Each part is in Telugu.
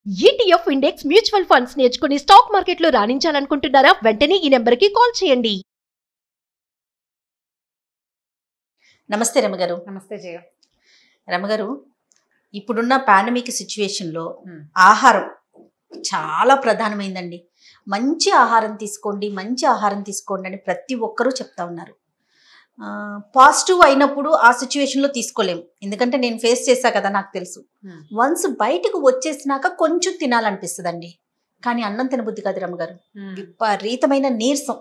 ETF ఇండెక్స్ మ్యూచువల్ ఫండ్స్ నేర్చుకుని స్టాక్ మార్కెట్లో రాణించాలనుకుంటున్నారా? వెంటనే ఈ నెంబర్కి కాల్ చేయండి. నమస్తే రమగారు. నమస్తే జయ. రమగారు, ఇప్పుడున్న పాండమిక్ సిచ్యువేషన్లో ఆహారం చాలా ప్రధానమైందండి. మంచి ఆహారం తీసుకోండి, మంచి ఆహారం తీసుకోండి అని ప్రతి ఒక్కరూ చెప్తా ఉన్నారు. పాజిటివ్ అయినప్పుడు ఆ సిచ్యువేషన్లో తీసుకోలేము, ఎందుకంటే నేను ఫేస్ చేశా కదా, నాకు తెలుసు. వన్స్ బయటకు వచ్చేసినాక కొంచెం తినాలనిపిస్తుందండి, కానీ అన్నం తినబుద్ధి కాదు రమగారు. విపరీతమైన నీరసం,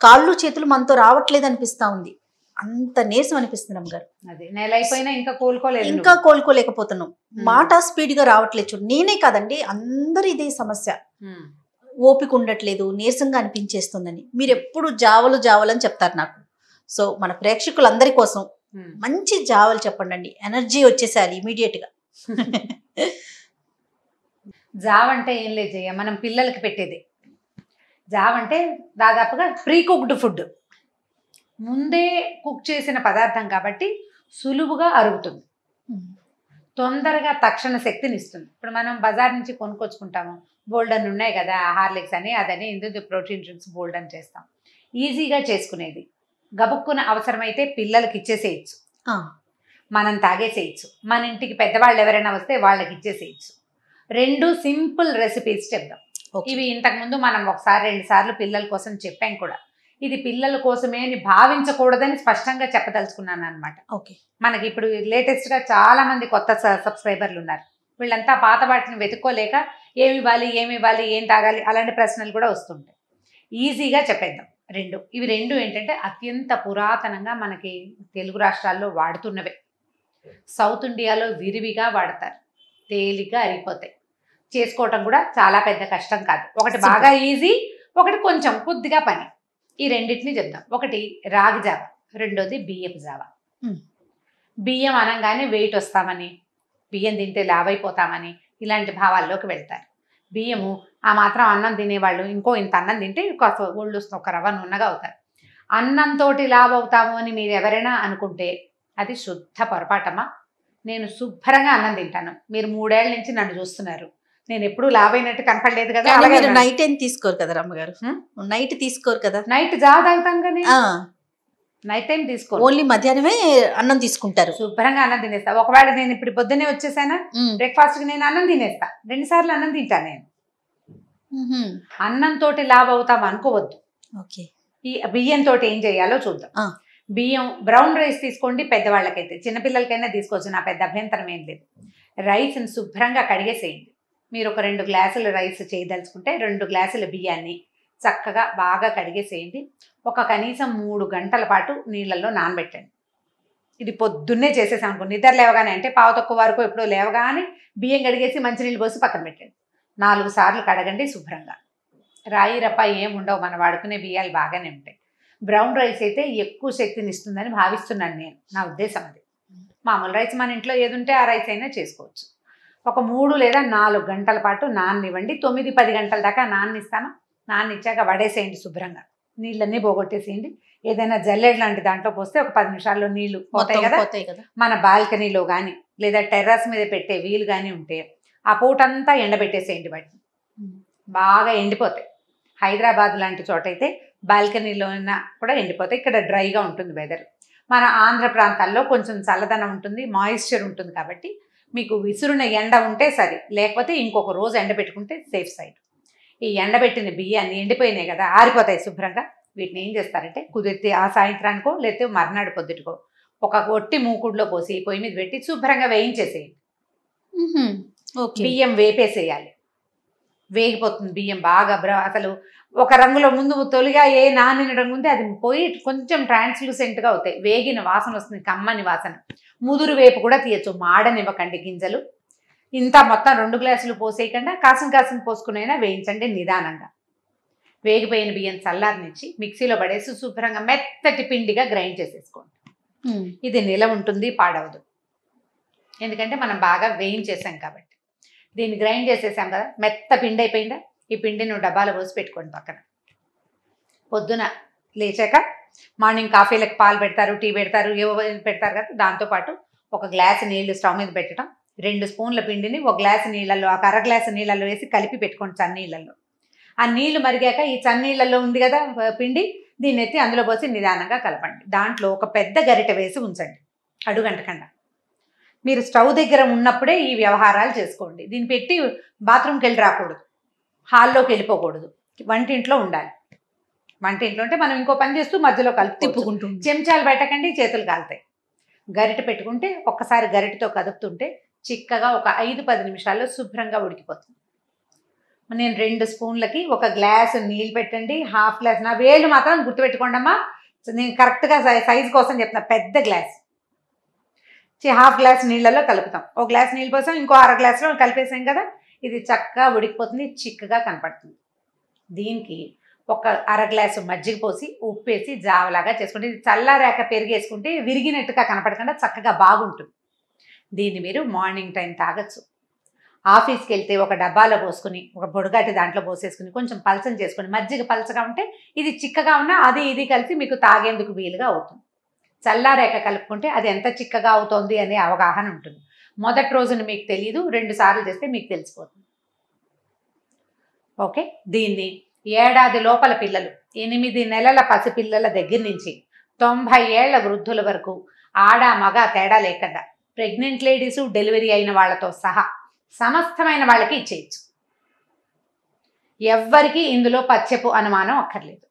కాళ్ళు చేతులు మనతో రావట్లేదు అనిపిస్తా ఉంది, అంత నీరసం అనిపిస్తుంది రమగారు. అది నెల అయిపోయినా ఇంకా కోలుకోలేకపోతున్నాం. మాట స్పీడ్గా రావట్లేదు. చూడు, నేనే కాదండి, అందరూ ఇదే సమస్య. ఓపిక ఉండట్లేదు, నీరసంగా అనిపించేస్తుందని. మీరు ఎప్పుడు జావలు జావలని చెప్తారు నాకు. సో మన ప్రేక్షకులందరి కోసం మంచి జావలు చెప్పండి అండి, ఎనర్జీ వచ్చేసారి ఇమీడియట్గా. జావ అంటే ఏం లేదు జయ, మనం పిల్లలకి పెట్టేది. జావ అంటే దాదాపుగా ప్రీ కుక్డ్ ఫుడ్, ముందే కుక్ చేసిన పదార్థం కాబట్టి సులువుగా అరుగుతుంది, తొందరగా తక్షణ శక్తిని ఇస్తుంది. ఇప్పుడు మనం బజార్ నుంచి కొనుక్కొచ్చుకుంటాము, బోల్డన్ ఉన్నాయి కదా, హార్లిక్స్ అని అదని ఇందులో ప్రోటీన్ డ్రింక్స్ బోల్డన్ చేస్తాం. ఈజీగా చేసుకునేది, గబుక్కున అవసరమైతే పిల్లలకి ఇచ్చేసేయచ్చు, మనం తాగేసేయచ్చు, మన ఇంటికి పెద్దవాళ్ళు ఎవరైనా వస్తే వాళ్ళకి ఇచ్చేసేయచ్చు. రెండు సింపుల్ రెసిపీస్ చెప్దాం. ఇవి ఇంతకుముందు మనం ఒకసారి 2 సార్లు పిల్లల కోసం చెప్పాం కూడా. ఇది పిల్లల కోసమే అని భావించకూడదని స్పష్టంగా చెప్పదలుచుకున్నాను అనమాట. ఓకే, మనకి ఇప్పుడు లేటెస్ట్గా చాలా మంది కొత్త సబ్స్క్రైబర్లు ఉన్నారు. వీళ్ళంతా పాత వాటిని వెతుక్కోలేక ఏమి ఇవ్వాలి, ఏం తాగాలి అలాంటి ప్రశ్నలు కూడా వస్తుంటాయి. ఈజీగా చెప్పేద్దాం. ఇవి రెండు ఏంటంటే అత్యంత పురాతనంగా మనకి తెలుగు రాష్ట్రాల్లో వాడుతున్నవే. సౌత్ ఇండియాలో విరివిగా వాడతారు, తేలిగ్గా అరిగిపోతాయి, చేసుకోవటం కూడా చాలా పెద్ద కష్టం కాదు. ఒకటి బాగా ఈజీ, ఒకటి కొంచెం కొద్దిగా పని. ఈ రెండింటిని చెప్దాం. ఒకటి రాగి జావ, రెండోది బియ్యపు జావ. బియ్యం అనగానే వెయిట్ వస్తామని, బియ్యం తింటే లావైపోతామని ఇలాంటి భావాల్లోకి వెళ్తారు. బియ్యము ఆ మాత్రం అన్నం తినేవాళ్ళు ఇంత అన్నం తింటే ఒళ్ళు ఒక రవ్వ నున్నగా అవుతారు. అన్నంతో లావ్ అవుతాము అని మీరు ఎవరైనా అనుకుంటే అది శుద్ధ పొరపాటమ్మా. నేను శుభ్రంగా అన్నం తింటాను, మీరు 3 ఏళ్ల నుంచి నన్ను చూస్తున్నారు, నేను ఎప్పుడు లావ్ అయినట్టు కనపడలేదు కదా. నైట్ ఏం తీసుకోరు కదా రమ్మగారు, నైట్ తీసుకోరు కదా. నైట్ జావ తాగుతాం కానీ నైట్ టైం తీసుకో, ఓన్లీ మధ్యాహ్నమే అన్నం తీసుకుంటారు. శుభ్రంగా అన్నం తినేస్తా. ఒకవేళ నేను ఇప్పుడు పొద్దున్నే వచ్చేసానా, బ్రేక్ఫాస్ట్కి నేను అన్నం తినేస్తా, 2 సార్లు అన్నం తింటాను నేను. అన్నంతో లావ్ అవుతాం అనుకోవద్దు. ఓకే, ఈ బియ్యంతో ఏం చేయాలో చూద్దాం. బియ్యం బ్రౌన్ రైస్ తీసుకోండి, పెద్దవాళ్ళకైతే, చిన్నపిల్లలకైనా తీసుకోవచ్చు, నా పెద్ద అభ్యంతరం ఏం లేదు. రైస్ని శుభ్రంగా కడిగేసేయండి. మీరు ఒక 2 గ్లాసులు రైస్ చేయదలుచుకుంటే 2 గ్లాసుల బియ్యాన్ని చక్కగా బాగా కడిగేసేయండి. కనీసం 3 గంటల పాటు నీళ్ళల్లో నానబెట్టండి. ఇది పొద్దున్నే చేసేసాం అనుకో, నిద్ర లేవగానే అంటే పావు తక్కువ వరకు ఎప్పుడో లేవగానే బియ్యం కడిగేసి మంచినీళ్ళు పోసి పక్కన పెట్టండి. 4 సార్లు కడగండి శుభ్రంగా. రాయి రప్ప ఏముండవు, మనం వాడుకునే బియ్యాలు బాగానే ఉంటాయి. బ్రౌన్ రైస్ అయితే ఎక్కువ శక్తిని ఇస్తుందని భావిస్తున్నాను నేను, నా ఉద్దేశం అది. మామూలు రైస్ మన ఇంట్లో ఏది ఉంటే ఆ రైస్ అయినా చేసుకోవచ్చు. 3 లేదా 4 గంటల పాటు నాననివ్వండి. 9-10 గంటల దాకా నాననిస్తాను. నాననిచ్చాక వడేసేయండి శుభ్రంగా, నీళ్ళన్నీ పోగొట్టేసేయండి. ఏదైనా జల్లెడ్ లాంటి దాంట్లో పోస్తే 10 నిమిషాల్లో నీళ్లు పోతాయి కదా. మన బాల్కనీలో కానీ లేదా టెర్రస్ మీద పెట్టే వీలు కానీ ఉంటే ఆ పూటంతా ఎండబెట్టేసేయండి. వాటిని బాగా ఎండిపోతాయి. హైదరాబాద్ లాంటి చోట అయితే బాల్కనీలో కూడా ఎండిపోతాయి. ఇక్కడ డ్రైగా ఉంటుంది వెదర్. మన ఆంధ్ర ప్రాంతాల్లో కొంచెం చల్లదనం ఉంటుంది, మాయిశ్చర్ ఉంటుంది కాబట్టి మీకు విసురున ఎండ ఉంటే సరే, లేకపోతే ఇంకొక రోజు ఎండబెట్టుకుంటే సేఫ్ సైడ్. ఈ ఎండబెట్టిన బియ్యాన్ని ఎండిపోయినాయి కదా, ఆరిపోతాయి శుభ్రంగా. వీటిని ఏం చేస్తారంటే కుదిరితే ఆ సాయంత్రానికో లేకపోతే మర్నాడు పొద్దుటికో ఒక ఒట్టి మూకుడులో పోసి పొయ్యి మీద పెట్టి శుభ్రంగా వేయించేసేయండి. బియ్యం వేపేసేయాలి, వేగిపోతుంది బియ్యం బాగా. అసలు ఒక రంగులో ముందు తొలిగా నానిన రంగు ఉంది, అది పోయి కొంచెం ట్రాన్స్లూసెంట్గా అవుతాయి, వేగిన వాసన వస్తుంది, కమ్మని వాసన. ముదురు వేపు కూడా తీయచ్చు, మాడనివ్వకండి గింజలు. ఇంత మొత్తం 2 గ్లాసులు పోసేయకుండా కాసిన పోసుకునైనా వేయించండి నిదానంగా. వేగిపోయిన బియ్యం చల్లారనిచ్చి మిక్సీలో పడేసి శుభ్రంగా మెత్తటి పిండిగా గ్రైండ్ చేసేసుకోండి. ఇది నిల ఉంటుంది, పాడవదు, ఎందుకంటే మనం బాగా వేయించేసాం కాబట్టి. దీన్ని గ్రైండ్ చేసేసాం కదా, మెత్త పిండి అయిపోయిందా. ఈ పిండిని నువ్వు డబ్బాలో పోసి పెట్టుకోండి పక్కన. పొద్దున లేచాక మార్నింగ్ కాఫీలకు పాలు పెడతారు, టీ పెడతారు, ఏవో పెడతారు కదా, దాంతోపాటు 1 గ్లాసు నీళ్లు స్టవ్ మీద పెట్టడం, 2 స్పూన్ల పిండిని ఒక గ్లాసు నీళ్ళల్లో, ఒక అర గ్లాసు నీళ్ళల్లో వేసి కలిపి పెట్టుకోండి చన్నీళ్ళల్లో. ఆ నీళ్లు మరిగాక ఈ చన్నీళ్ళల్లో ఉంది కదా పిండి, దీన్ని ఎత్తి అందులో పోసి నిదానంగా కలపండి. దాంట్లో ఒక పెద్ద గరిటె వేసి ఉంచండి అడుగంటకుండా. మీరు స్టవ్ దగ్గర ఉన్నప్పుడే ఈ వ్యవహారాలు చేసుకోండి. దీన్ని పెట్టి బాత్రూమ్కి వెళ్ళి రాకూడదు, హాల్లోకి వెళ్ళిపోకూడదు, వంటింట్లో ఉండాలి. వంటింట్లో అంటే మనం ఇంకో పని చేస్తూ మధ్యలో కలిపి తిప్పుకుంటూ చెంచాలు పెట్టకండి, చేతులు కాలుతాయి. గరిటె పెట్టుకుంటే ఒక్కసారి గరిటెతో కదుపుతుంటే చిక్కగా ఒక 5-10 నిమిషాల్లో శుభ్రంగా ఉడికిపోతుంది. నేను 2 స్పూన్లకి 1 గ్లాసు నీళ్ళు పెట్టండి, హాఫ్ గ్లాస్, నా వేలు మాత్రం గుర్తుపెట్టుకోండి అమ్మా, నేను కరెక్ట్గా సైజు కోసం చెప్తున్నా. పెద్ద గ్లాస్ హాఫ్ గ్లాస్ నీళ్ళలో కలుపుతాం. 1 గ్లాస్ నీళ్ళు పోసాం, ఇంకో అర గ్లాసులో కలిపేసాం కదా, ఇది చక్కగా ఉడికిపోతుంది, చిక్కగా కనపడుతుంది. దీనికి 1 అర గ్లాసు మజ్జిగ పోసి ఉప్పేసి జావలాగా చేసుకుంటే, ఇది చల్లారాక పెరిగేసుకుంటే విరిగినట్టుగా కనపడకుండా చక్కగా బాగుంటుంది. దీన్ని మీరు మార్నింగ్ టైం తాగొచ్చు. ఆఫీస్కి వెళ్తే ఒక డబ్బాలో పోసుకుని, ఒక పొడుగాటి దాంట్లో పోసేసుకుని కొంచెం పలచం చేసుకుని, మజ్జిగ పలచగా ఉంటే ఇది చిక్కగా ఉన్నా అది ఇది కలిసి మీకు తాగేందుకు వీలుగా అవుతుంది. చల్లారాక కలుపుకుంటే అది ఎంత చిక్కగా అవుతోంది అనే అవగాహన ఉంటుంది. మొదటి రోజున మీకు తెలియదు, 2 సార్లు చేస్తే మీకు తెలిసిపోతుంది. ఓకే, దీన్ని ఏడాది లోపల పిల్లలు, 8 నెలల పసిపిల్లల దగ్గర నుంచి 90 ఏళ్ల వృద్ధుల వరకు, ఆడ మగ తేడా లేకుండా, ప్రెగ్నెంట్ లేడీస్, డెలివరీ అయిన వాళ్ళతో సహా సమస్తమైన వాళ్ళకి ఇచ్చేయచ్చు. ఎవ్వరికీ ఇందులో పచ్చెపు అనుమానం అక్కర్లేదు.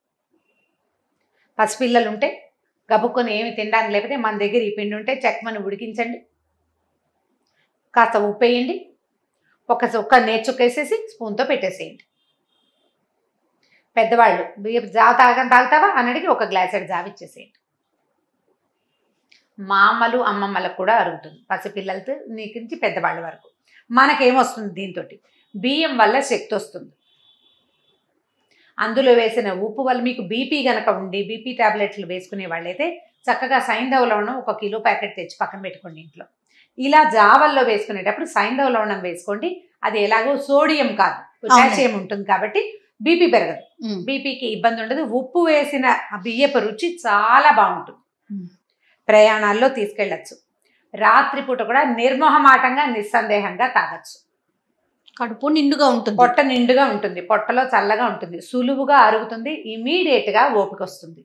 పసిపిల్లలు ఉంటే గబుక్కొని ఏమి తినడానికి లేకపోతే మన దగ్గర ఈ పిండి ఉంటే చెక్కమని ఉడికించండి, కాస్త ఉప్పు వేయండి, ఒక నేర్చుకేసేసి స్పూన్తో పెట్టేసేయండి. పెద్దవాళ్ళు జావ తాగుతావా అని అడిగి 1 గ్లాసెడ్ జావ ఇచ్చేసేయండి. మా అమ్మలు అమ్మమ్మలకు కూడా అరుగుతుంది, పసిపిల్లలతో నుంచి పెద్దవాళ్ళ వరకు. మనకేమొస్తుంది దీంతో? బియ్యం వల్ల శక్తి వస్తుంది. అందులో వేసిన ఉప్పు వల్ల మీకు బీపీ గనక ఉండి బీపీ టాబ్లెట్లు వేసుకునే వాళ్ళైతే చక్కగా సైంధవ లవణం 1 కిలో ప్యాకెట్ తెచ్చి పక్కన పెట్టుకోండి ఇంట్లో. ఇలా జావల్లో వేసుకునేటప్పుడు సైంధవ లవణం వేసుకోండి. అది ఎలాగో సోడియం కాదు, పొటాషియం ఉంటుంది కాబట్టి బీపీ పెరగదు, బీపీకి ఇబ్బంది ఉండదు. ఉప్పు వేసిన బియ్యపు రుచి చాలా బాగుంటుంది, ప్రయాణాల్లో తీసుకెళ్ళచ్చు. రాత్రిపూట కూడా నిర్మోహమాటంగా నిస్సందేహంగా తాగొచ్చు. కడుపు నిండుగా ఉంటుంది, పొట్ట నిండుగా ఉంటుంది, పొట్టలో చల్లగా ఉంటుంది, సులువుగా అరుగుతుంది, ఇమీడియట్గా ఓపిక వస్తుంది.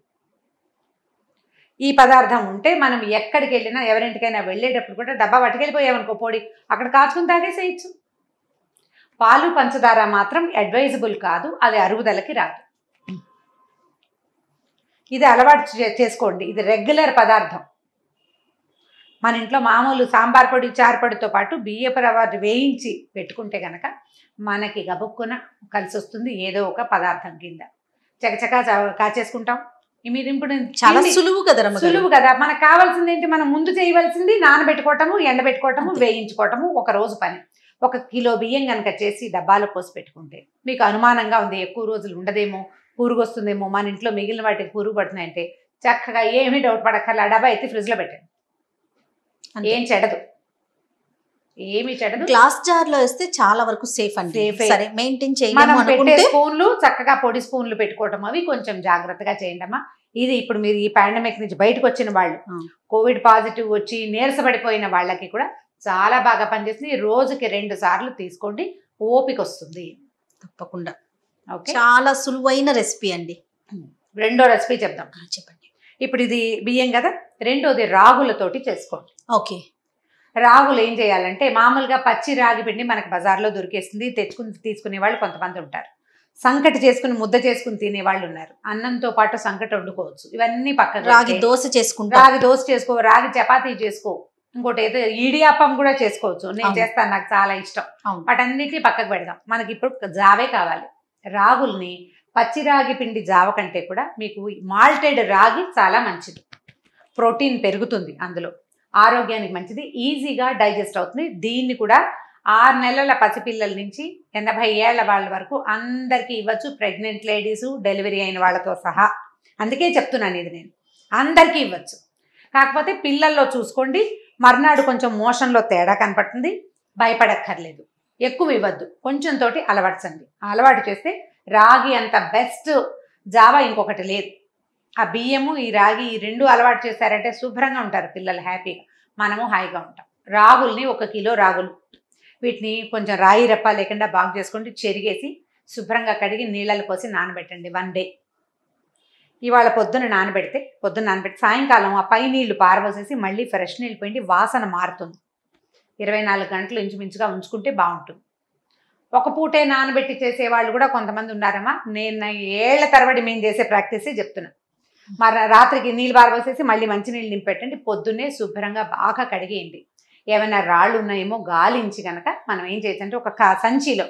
ఈ పదార్థం ఉంటే మనం ఎక్కడికి వెళ్ళినా, ఎవరింటికైనా వెళ్ళేటప్పుడు కూడా డబ్బా పట్టుకెళ్ళిపోయామనుకో పొడి, అక్కడ కాచుకుని తాగేసేయచ్చు. పాలు పంచదార మాత్రం అడ్వైజబుల్ కాదు, అది అరుగుదలకి రాదు. ఇది అలవాటు చేసుకోండి. ఇది రెగ్యులర్ పదార్థం. మన ఇంట్లో మామూలు సాంబార్ పొడి, చారు పొడితో పాటు బియ్యపు రవ్వ వేయించి పెట్టుకుంటే కనుక మనకి గబుక్కున కలిసి వస్తుంది. ఏదో ఒక పదార్థం కింద చకచకా కాచేసుకుంటాం. మీరు ఇప్పుడు చాలా సులువు కదా, సులువు కదా. మనకు కావాల్సింది ఏంటి? మనం ముందు చేయవలసింది నానబెట్టుకోవటము, ఎండబెట్టుకోవటము, వేయించుకోవటము, 1 రోజు పని. 1 కిలో బియ్యం కనుక చేసి డబ్బాలో పోసి పెట్టుకుంటే, మీకు అనుమానంగా ఉంది ఎక్కువ రోజులు ఉండదేమో, పురుగు వస్తుందేమో, మన ఇంట్లో మిగిలిన వాటికి పురుగు పడుతున్నాయంటే చక్కగా ఏమీ డౌట్ పడక్కర్లా, డబ్బా ఎత్తి ఫ్రిడ్జ్లో పెట్టండి, ఏం చెడదు, ఏమి చెడదు. గ్లాస్ జార్ లో వేస్తే చాలా వరకు సేఫ్ అండి. సరే, మెయింటైన్ మనం పెట్టే స్పూన్లు చక్కగా పొడి స్పూన్లు పెట్టుకోవటం, అవి కొంచెం జాగ్రత్తగా చేయండి అమ్మా. ఇది ఇప్పుడు మీరు ఈ పాండమిక్ నుంచి బయటకు వచ్చిన వాళ్ళు, కోవిడ్ పాజిటివ్ వచ్చి నీరసపడిపోయిన వాళ్ళకి కూడా చాలా బాగా పనిచేస్తుంది. రోజుకి 2 సార్లు తీసుకోండి, ఓపిక వస్తుంది తప్పకుండా. ఓకే, చాలా సులువైన రెసిపీ అండి. రెండో రెసిపీ చెప్దాం. చెప్పండి. ఇప్పుడు ఇది బియ్యం కదా, రెండోది రాగులతోటి చేసుకోండి. ఓకే, రాగులు ఏం చేయాలంటే, మామూలుగా పచ్చి రాగి పిండి మనకు బజార్లో దొరికేస్తుంది, తీసుకునే వాళ్ళు కొంతమంది ఉంటారు. సంకటి చేసుకుని ముద్ద చేసుకుని తినేవాళ్ళు ఉన్నారు. అన్నంతో పాటు సంకటి వండుకోవచ్చు. ఇవన్నీ పక్కన రాగి దోశ చేసుకుంటా, రాగి దోశ చేసుకో, రాగి చపాతీ చేసుకో, ఇంకోటి ఏదో ఇడియాప్పం కూడా చేసుకోవచ్చు. నేను చేస్తాను, నాకు చాలా ఇష్టం. వాటన్నిటిని పక్కకు పెడదాం. మనకి ఇప్పుడు జావే కావాలి. రాగుల్ని పచ్చి రాగి పిండి జావ కంటే కూడా మీకు మాల్టెడ్ రాగి చాలా మంచిది, ప్రోటీన్ పెరుగుతుంది అందులో, ఆరోగ్యానికి మంచిది, ఈజీగా డైజెస్ట్ అవుతుంది. దీన్ని కూడా 6 నెలల పసిపిల్లల నుంచి 80 ఏళ్ల వాళ్ళ వరకు అందరికీ ఇవ్వచ్చు, ప్రెగ్నెంట్ లేడీసు, డెలివరీ అయిన వాళ్ళతో సహా. అందుకే చెప్తున్నాను, ఇది నేను అందరికీ ఇవ్వచ్చు. కాకపోతే పిల్లల్లో చూసుకోండి, మర్నాడు కొంచెం మోషన్లో తేడా కనపడుతుంది, భయపడక్కర్లేదు. ఎక్కువ ఇవ్వద్దు, కొంచెం తోటి అలవాటు అలవాటు చేస్తే రాగి అంత బెస్ట్ జావా ఇంకొకటి లేదు. ఆ బియ్యము, ఈ రాగి, ఈ 2 అలవాటు చేశారంటే శుభ్రంగా ఉంటారు పిల్లలు, హ్యాపీగా, మనము హాయిగా ఉంటాం. రాగుల్ని 1 కిలో రాగులు, వీటిని కొంచెం రాయి రెప్ప లేకుండా బాగు చేసుకుంటూ చెరిగేసి శుభ్రంగా కడిగి నీళ్ళలో పోసి నానబెట్టండి 1 డే. ఇవాళ పొద్దున నానబెడితే సాయంకాలం ఆ పై నీళ్లు పారబోసేసి మళ్ళీ ఫ్రెష్ నీళ్ళు పోయింది, వాసన మారుతుంది. 24 గంటలు ఇంచుమించుగా ఉంచుకుంటే బాగుంటుంది. ఒక పూటే నానబెట్టి చేసేవాళ్ళు కూడా కొంతమంది ఉన్నారమ్మా. నేను ఏళ్ల తరబడి మేము చేసే ప్రాక్టీసే చెప్తున్నా. మరి రాత్రికి నీళ్ళు పారబోసేసి మళ్ళీ మంచినీళ్ళు నింపెట్టండి, పొద్దున్నే శుభ్రంగా బాగా కడిగేయండి. ఏమైనా రాళ్ళు ఉన్నాయేమో గాలించి కనుక మనం ఏం చేయొచ్చంటే ఒక సంచిలో,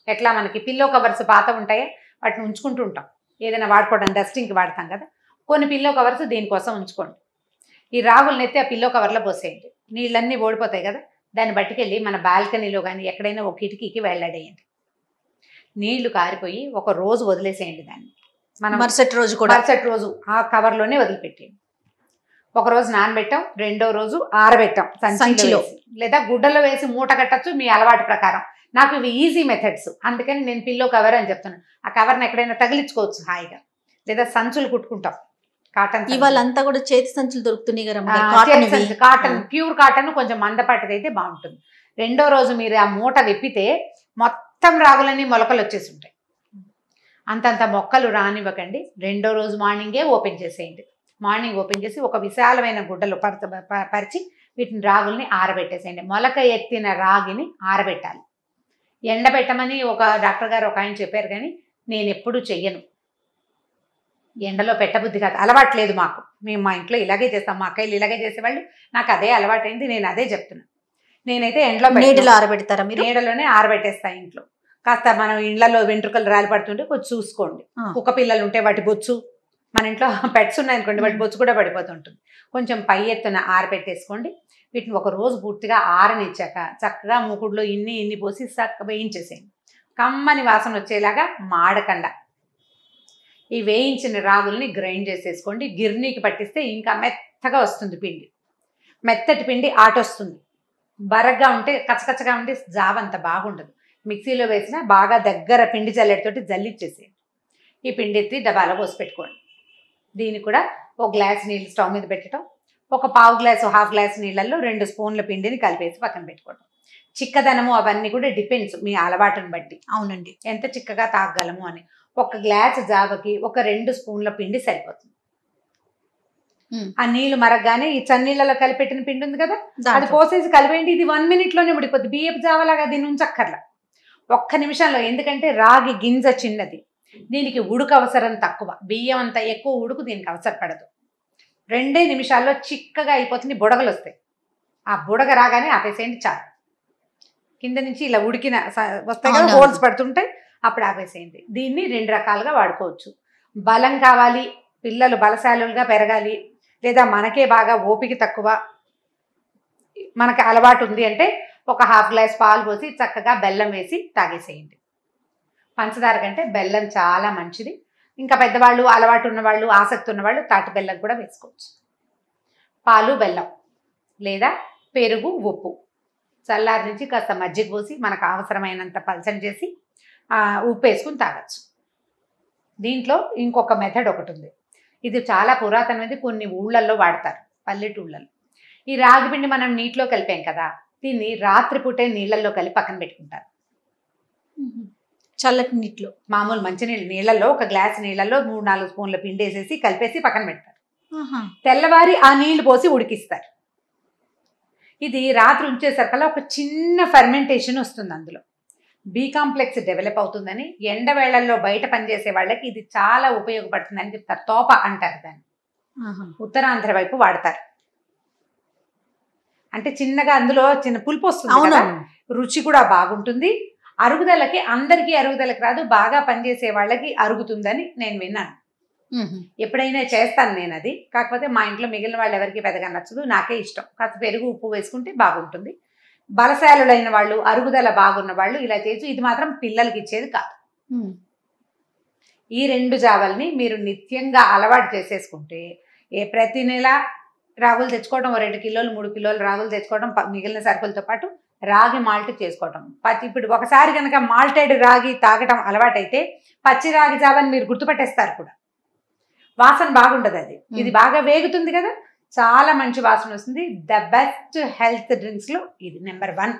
ఎట్లా మనకి పిల్లో కవర్స్ పాత ఉంటాయో వాటిని ఉంచుకుంటూ ఉంటాం, ఏదైనా వాడుకోవడం డస్టింగ్కి వాడతాం కదా, కొన్ని పిల్లో కవర్స్ దీనికోసం ఉంచుకోండి. ఈ రాగులను ఎత్తి ఆ పిల్లో కవర్లో పోసేయండి, నీళ్ళన్నీ ఓడిపోతాయి కదా, దాన్ని బట్టుకెళ్ళి మన బాల్కనీలో కానీ ఎక్కడైనా ఒక కిటికీకి వెళ్ళడేయండి. నీళ్లు కారిపోయి 1 రోజు వదిలేసేయండి దాన్ని. మనం మరుసటి రోజు ఆ కవర్లోనే వదిలిపెట్టేయండి. 1 రోజు నానబెట్టాం, 2వ రోజు ఆరబెట్టాం సంచిలో లేదా గుడ్డలో వేసి మూట కట్టచ్చు మీ అలవాటు ప్రకారం. నాకు ఇవి ఈజీ మెథడ్స్, అందుకని నేను పిల్లో కవర్ అని చెప్తున్నాను. ఆ కవర్ని ఎక్కడైనా తగిలించుకోవచ్చు హాయిగా, లేదా సంచులు కుట్టుకుంటాం కాటన్. ఇవాళంతా కూడా చేతి సంచులు దొరుకుతున్నాయి కదా, కాటన్ ప్యూర్ కాటన్ కొంచెం మందపాటిది అయితే బాగుంటుంది. 2వ రోజు మీరు ఆ మూట విప్పితే మొత్తం రాగులన్నీ మొలకలు వచ్చేసి ఉంటాయి. అంతంత మొక్కలు రానివ్వకండి. 2వ రోజు మార్నింగే ఓపెన్ చేసేయండి. మార్నింగ్ ఓపెన్ చేసి ఒక విశాలమైన గుడ్డలు పరిచి వీటిని రాగుల్ని ఆరబెట్టేసేయండి. మొలక ఎత్తిన రాగిని ఆరబెట్టాలి. ఎండబెట్టమని ఒక డాక్టర్ గారు ఒక ఆయన చెప్పారు, కానీ నేను ఎప్పుడు చెయ్యను. ఎండలో పెట్టబుద్ధి కాదు, అలవాట్లేదు మాకు. మేము మా ఇంట్లో ఇలాగే చేస్తాం, మా అక్కయ్యలు ఇలాగే చేసేవాళ్ళు, నాకు అదే అలవాటైంది, నేను అదే చెప్తున్నాను. నేనైతే ఎండలో నీడలో ఆరబెడతారా మీరు? నీడలోనే ఆరబెట్టేస్తాను ఇంట్లో. కాస్త మనం ఇళ్లలో వెంట్రుకలు రాలి పడుతుంటే కొంచెం చూసుకోండి. కుక్క పిల్లలు ఉంటే వాటి బొచ్చు, మన ఇంట్లో పెట్స్ ఉన్నాయనుకోండి వాటి బొచ్చు కూడా పడిపోతుంటుంది. కొంచెం పై ఎత్తున ఆరబెట్టేసుకోండి. వీటిని 1 రోజు పూర్తిగా ఆరనిచ్చాక చక్కగా మూకుడులో ఇన్ని పోసి చక్కగా వేయించేసేయండి. కమ్మని వాసన వచ్చేలాగా మాడకండా ఈ వేయించిన రాగుల్ని గ్రైండ్ చేసేసుకోండి. గిర్నీకి పట్టిస్తే ఇంకా మెత్తగా వస్తుంది పిండి. మెత్తటి పిండి ఆటొస్తుంది. బరగ్గా ఉంటే కచ్చకచ్చగా ఉంటే జావంత బాగుండదు. మిక్సీలో వేసిన బాగా దగ్గర పిండి జల్లెడతోటి జల్లిచ్చేసేయండి. ఈ పిండి ఎత్తి డబ్బాలో పోసి పెట్టుకోండి. దీన్ని కూడా 1 గ్లాస్ నీళ్ళు స్టవ్ మీద పెట్టడం, ఒక 1/2 గ్లాసు 1/2 గ్లాస్ నీళ్ళల్లో 2 స్పూన్ల పిండిని కలిపేసి పక్కన పెట్టుకోవడం. చిక్కదనము అవన్నీ కూడా డిపెండ్స్ మీ అలవాటుని బట్టి. అవునండి, ఎంత చిక్కగా తాగగలము అని. 1 గ్లాసు జావకి ఒక 2 స్పూన్ల పిండి సరిపోతుంది. ఆ నీళ్లు మరగగానే ఈ చన్నీళ్ళలో కలిపెట్టిన పిండి ఉంది కదా, అది పోసేసి కలిపేయండి. ఇది 1 మినిట్లోనే ఉడిపోద్ది. బియ్యపు జావలాగా దీన్ని ఉంచక్కర్లా, 1 నిమిషంలో. ఎందుకంటే రాగి గింజ చిన్నది, దీనికి ఉడుకు అవసరం తక్కువ. బియ్యం అంత ఎక్కువ ఉడుకు దీనికి అవసరపడదు. 2 నిమిషాల్లో చిక్కగా అయిపోతుంది. బుడగలు వస్తాయి. ఆ బుడగ రాగానే ఆపేసేయండి చాలు. కింద నుంచి ఇలా ఉడికిన వస్తాయి కదా, హోల్స్ పడుతుంటాయి, అప్పుడు ఆపేసేయండి. దీన్ని 2 రకాలుగా వాడుకోవచ్చు. బలం కావాలి, పిల్లలు బలశాలులుగా పెరగాలి, లేదా మనకే బాగా ఓపిక తక్కువ, మనకి అలవాటు ఉంది అంటే ఒక 1/2 గ్లాస్ పాలు పోసి చక్కగా బెల్లం వేసి తాగేసేయండి. పంచదార కంటే బెల్లం చాలా మంచిది. ఇంకా పెద్దవాళ్ళు, అలవాటు ఉన్నవాళ్ళు, ఆసక్తి ఉన్నవాళ్ళు తాటి బెల్లం కూడా వేసుకోవచ్చు. పాలు, బెల్లం లేదా పెరుగు, ఉప్పు, చల్లారి నుంచి కాస్త మజ్జిగ పోసి మనకు అవసరమైనంత పలచన చేసి ఉప్పు వేసుకుని తాగొచ్చు. దీంట్లో ఇంకొక మెథడ్ ఒకటి ఉంది. ఇది చాలా పురాతనమైనది, కొన్ని ఊళ్ళల్లో వాడతారు, పల్లెటూళ్ళల్లో. ఈ రాగి పిండి మనం నీటిలో కలిపాం కదా, దీన్ని రాత్రిపూటే నీళ్ళల్లో కలిపి పక్కన పెట్టుకుంటారు. చల్లటి నీటిలో, మామూలు మంచినీళ్ళు నీళ్ళల్లో 1 గ్లాస్ నీళ్ళల్లో 3-4 స్పూన్ల పిండి వేసేసి కలిపేసి పక్కన పెడతారు. తెల్లవారి ఆ నీళ్లు పోసి ఉడికిస్తారు. ఇది రాత్రి ఉంచేసరికల్లా ఒక చిన్న ఫెర్మెంటేషన్ వస్తుంది. అందులో బి కాంప్లెక్స్ డెవలప్ అవుతుందని, ఎండవేళ్లలో బయట పనిచేసే వాళ్ళకి ఇది చాలా ఉపయోగపడుతుందని చెప్తారు. తోప అంటారు దాన్ని, ఉత్తరాంధ్ర వైపు వాడతారు. అంటే చిన్నగా అందులో చిన్న పులుపు వస్తుంది కదా, రుచి కూడా బాగుంటుంది. అరుగుదలకి, అందరికీ అరుగుదలకి రాదు, బాగా పనిచేసే వాళ్ళకి అరుగుతుందని నేను విన్నాను. ఎప్పుడైనా చేస్తాను నేను అది. కాకపోతే మా ఇంట్లో మిగిలిన వాళ్ళు ఎవరికి పెద్దగా నచ్చదు, నాకే ఇష్టం. కాస్త పెరుగు, ఉప్పు వేసుకుంటే బాగుంటుంది. బలశాలులైన వాళ్ళు, అరుగుదల బాగున్న వాళ్ళు ఇలా చేసి, ఇది మాత్రం పిల్లలకి ఇచ్చేది కాదు. ఈ 2 జావల్ని మీరు నిత్యంగా అలవాటు చేసేసుకుంటే, ప్రతి నెల రాగులు తెచ్చుకోవడం, 2 కిలోలు 3 కిలోలు రాగులు తెచ్చుకోవడం, మిగిలిన సరుకులతో పాటు రాగి మాల్ట్ చేసుకోవటం. ఇప్పుడు ఒకసారి కనుక మాల్టెడ్ రాగి తాగటం అలవాటైతే పచ్చి రాగి జావని మీరు గుర్తుపట్టేస్తారు కూడా. వాసన బాగుండదు అది. ఇది బాగా వేగుతుంది కదా, చాలా మంచి వాసన వస్తుంది. ద బెస్ట్ హెల్త్ డ్రింక్స్లో ఇది నెంబర్ 1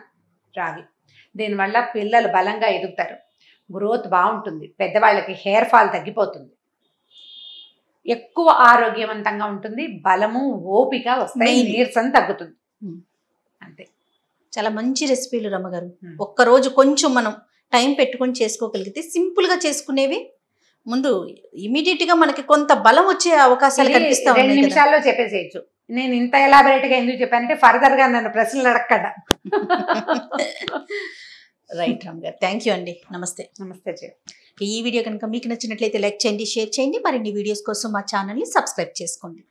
రాగి. దీనివల్ల పిల్లలు బలంగా ఎదుగుతారు, గ్రోత్ బాగుంటుంది, పెద్దవాళ్ళకి హెయిర్ ఫాల్ తగ్గిపోతుంది, ఎక్కువ ఆరోగ్యవంతంగా ఉంటుంది, బలము ఓపిక వస్తాయి, నీరసం తగ్గుతుంది. అంతే. చాలా మంచి రెసిపీలు రమ్మగారు. ఒక్కరోజు కొంచెం మనం టైం పెట్టుకొని చేసుకోగలిగితే సింపుల్గా చేసుకునేవి ముందు ఇమీడియట్గా మనకి కొంత బలం వచ్చే అవకాశాలు కనిపిస్తా ఉన్నాయి. 2 నిమిషాల్లో చెప్పేసేయచ్చు. నేను ఇంత ఎలాబరేట్గా ఎందుకు చెప్పానంటే ఫర్దర్గా నన్ను ప్రశ్నలు అడగకుండా. రైట్ రామ్ గారు, థ్యాంక్ యూ అండి. నమస్తే. నమస్తే. ఈ వీడియో కనుక మీకు నచ్చినట్లయితే లైక్ చేయండి, షేర్ చేయండి. మరిన్ని వీడియోస్ కోసం మా ఛానల్ని సబ్స్క్రైబ్ చేసుకోండి.